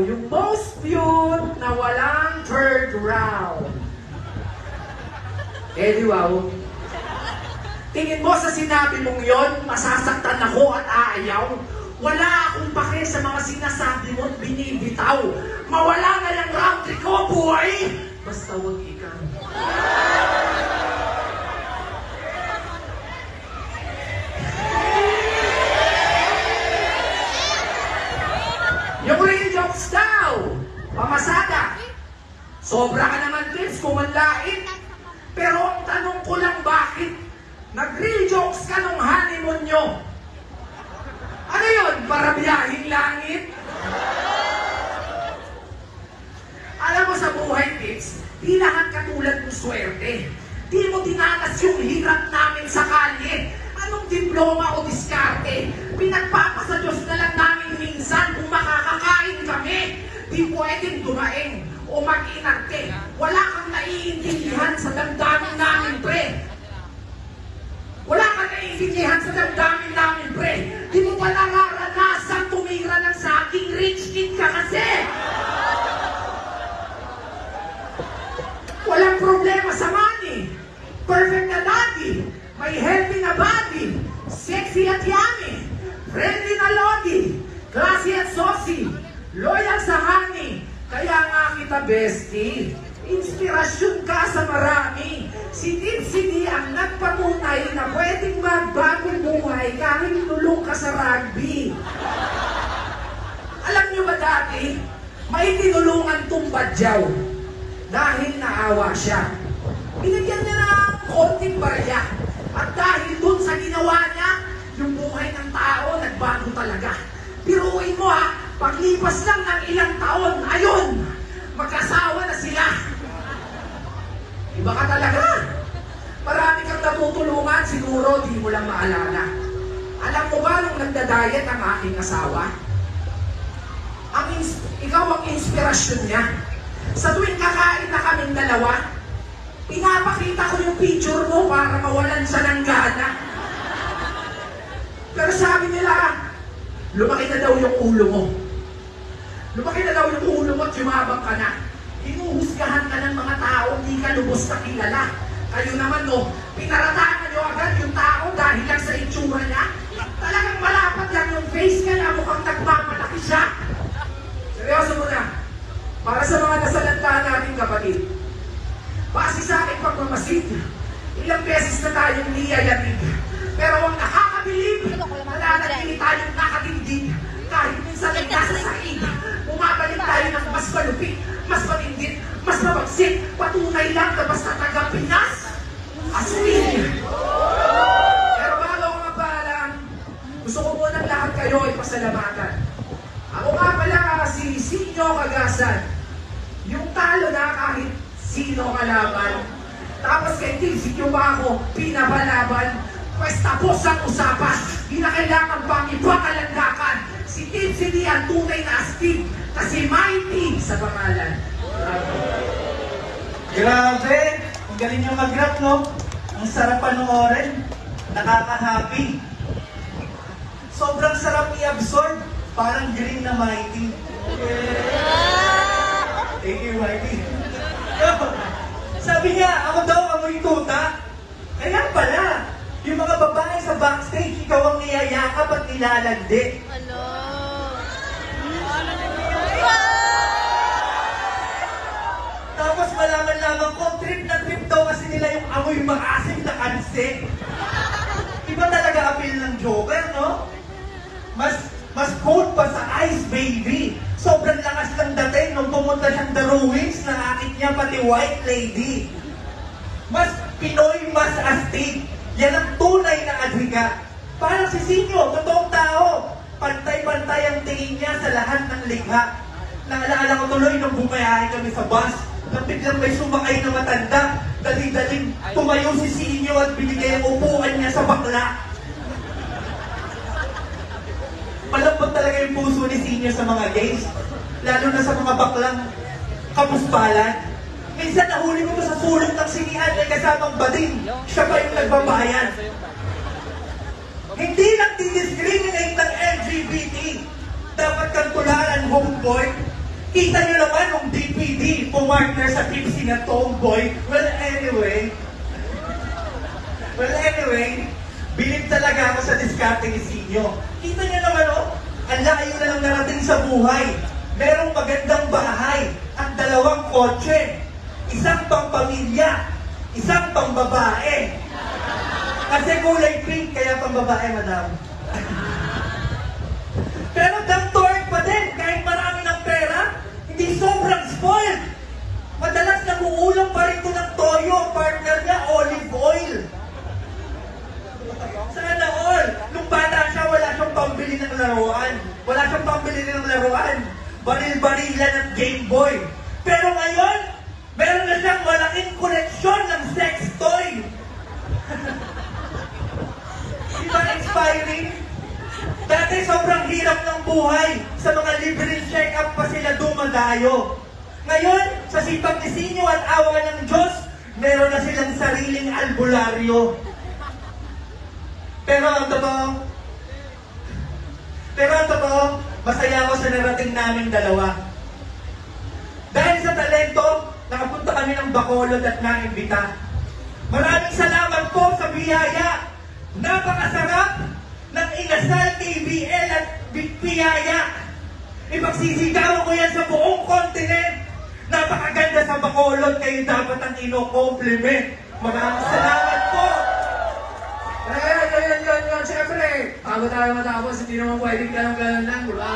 yung most viewed na walang third round. Eh, di wow. Tingin mo sa sinabi mong yon, masasaktan ako at aayaw? Wala akong pake sa mga sinasabi mo't binibitaw. Mawala na yung round 3 ko, boy! Basta wag ikaw. Yung real jokes daw, pamasada. Sobra ka naman tips, kumanlait. Pero ang tanong ko lang, bakit nag-real jokes ka nung honeymoon nyo? Ano yun? Para biyahing langit? Alam mo sa buhay, tips, di lahat katulad ng swerte. Di mo tinanas yung hirap namin sa kalye. Anong diploma o diskarte? Pinagpapasa Diyos na lang namin minsan kung makakakain kami. Di pwedeng dumaing o mag-inarte. Wala kang naiintindihan sa damdamin namin, pre. Wala kang naiintindihan sa damdamin namin, pre. Di mo pa nararanasan tumira ng saging, rich kid ka kasi. Walang problema sa money. Perfect na daddy. May healthy na body. Sexy at yummy. Friendly na lodi. Classy at saucy. Loyal sa honey. Kaya nga kita, bestie. Inspirasyon ka sa marami. Si Tipsy ang nagpatunay na pwedeng magbagong buhay kahit tulong ka sa rugby. Alam niyo ba dati, may tinulungan tong badyaw dahil naawa siya. Binigyan niya ng konting barya. At dahil dun sa ginawa niya, yung buhay ng tao nagbago talaga. Piruin mo ha, paglipas lang ng ilang taon, ayun, magkasawa na sila. Iba ka talaga. Marami kang natutulungan, siguro di mo lang maalala. Alam mo ba nung nagda-diet ang aking asawa? Ikaw ang inspirasyon niya. Sa tuwing kakain na kaming dalawa, pinapakita ko yung picture mo para mawalan siya ng gana. Pero sabi nila, lumaki na daw yung ulo mo. Lumaki na daw yung ulo mo at yumabang ka na. Hinuhusgahan ka ng mga tao, hindi ka lubos na kilala. Kayo naman no, pinaratangan nyo agad yung tao dahil lang sa itsura niya. Talagang malapat lang yung face niya na mukhang nagmamalaki siya. Seryoso mo na. Para sa mga nasalantaan natin kapatid, base sa aking pagmamasid, ilang beses na tayong niyayatid. Pero ang nakakabilib, nananatili tayong nakatindig. Kahit minsan ay nasa saig, bumabalik tayo ng mas malupit, mas matindit, mas mabagsik. Patunay lang na basta taga Pinas, aswin. Pero bago ako magpaalam, gusto ko munang lahat kayo ay pasalamatan. Ako nga pala si Sinyo Kagasan, yung talo na kahit sino kalaban. Tapos kay Tipsy yung ba ako pinapalaban. Pues tapos ang usapan, di na kailangan pang ipakalandakan. Si Tipsy ang tunay na astig, kasi mighty sa pangalan. Grabe! Ang galing yung mag-rap, no? Ang sarap panoorin. Nakaka-happy. Sobrang sarap i-absorb. Parang green na mighty. Thank you, mighty. Sabi niya, ako daw amoy tuta. Kaya pala, yung mga babae sa backstage, ikaw ang niyayakap at nilalandi. Hello. Tapos malaman-laman ko, trip na trip daw kasi nila yung amoy maasim na kanse. Iba talaga appeal ng Joker, no? Mas cold pa sa Ice Baby. Sobrang lakas ng dating nung pumunta siyang The Ruins, nakakit niya pati White Lady. Mas Pinoy, mas astig. Yan ang tunay na adhika. Parang si Sinyo, totoong tao. Pantay-pantay ang tingin niya sa lahat ng likha. Naalala ko tuloy nung bumayahe kami sa bus, nang biglang may sumakay na matanda, dali-daling tumayo si Sinyo at binigay ang upuan niya sa bakla. Malambot talaga yung puso ni Sinyo sa mga gays, lalo na sa mga baklang kapuspalan. Minsan nahuli ko sa sulong ng sinihan ay kasamang bading, siya pa yung nagbabayan. Hindi lang di-discriminate ng LGBT. Dapat kang tularan, homeboy. Kita nyo naman nung DPD, pumartner sa Tipsy na Tomboy. Well, anyway, bilib talaga ako sa diskarte ni Sinyo. Kita nyo naman, oh, ang layo na lang narating sa buhay. Merong magandang bahay at 2 kotse. Isang pang-pamilya, isang pang-babae. Kasi kulay pink, kaya pang-babae, madam. Pero down-to-earth pa din, kahit marami ng pera, hindi sobrang spoiled. Madalas naguulam pa rin ito ng toyo, partner niya, olive oil. Sana all, nung bata siya, wala siyang pambili ng laruan. Wala siyang pambili ng laruan. Baril-barilan at Game Boy. Pero ngayon, meron na siyang malaking koleksyon ng sex toy. Di ba inspiring? Dati sobrang hirap ng buhay. Sa mga libreng check-up pa sila dumadayo. Ngayon, sa sipag ni Sinyo at awa ng Diyos, meron na silang sariling albularyo. Pero ang totoo, masaya ako sa narating naming dalawa. Dahil sa talento, nakapunta kami ng Bacolod at naimbita. Maraming salamat po sa biyaya. Napakasarap ng inasal, KBL at Bigpiyaya. Ipagsisigawan ko yan sa buong kontinent. Napakaganda sa Bacolod, kayo dapat ang ino-compliment. Maraming salamat po. Yun. Siyempre, bago tayo matapos, hindi naman pwedeng ganun lang, di ba?